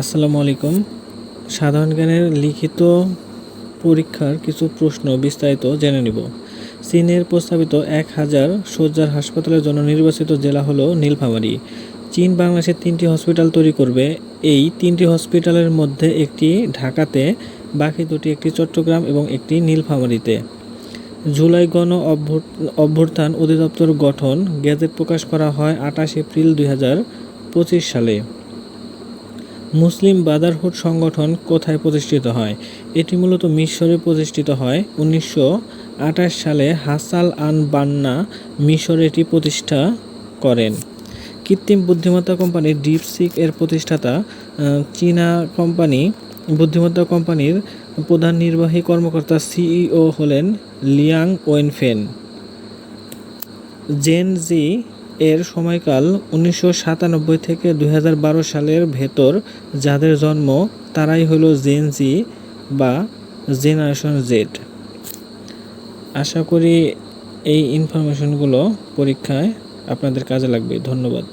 আসসালামু আলাইকুম। সাধারণ জ্ঞানের লিখিত পরীক্ষার কিছু প্রশ্ন বিস্তারিত জেনে নিব। চীনের প্রস্তাবিত 1000 শয্যার হাসপাতালের জন্য নির্বাচিত জেলা হলো নীলফামারী। চীন বাংলাদেশে 3টি হসপিটাল তৈরি করবে। এই 3টি হসপিটালের মধ্যে একটি ঢাকাতে, বাকি দুটি একটি চট্টগ্রাম এবং একটি নীলফামারীতে। জুলাই গণ অভ্যুত্থান অধিদপ্তর গঠন, গেজেট প্রকাশ করা হয় 28 এপ্রিল 2025 সালে। মুসলিম ব্রাদারহুড সংগঠন কোথায় প্রতিষ্ঠিত হয়? এটি মূলত মিশরে প্রতিষ্ঠিত হয়। 1928 সালে হাসান আল বান্না মিশরে এটি প্রতিষ্ঠা করেন। কৃত্রিম বুদ্ধিমত্তা কোম্পানি ডিপসিক এর প্রতিষ্ঠাতা চীনা কোম্পানি। বুদ্ধিমত্তা কোম্পানির প্রধান নির্বাহী কর্মকর্তা সিইও হলেন লিয়াং ওয়েনফেন। জেন জি এর সময়কাল 1997 থেকে 2012 সালের ভেতর যাদের জন্ম তারাই হলো জেন জি বা জেনারেশন জেড। আশা করি এই ইনফরমেশনগুলো পরীক্ষায় আপনাদের কাজে লাগবে। ধন্যবাদ।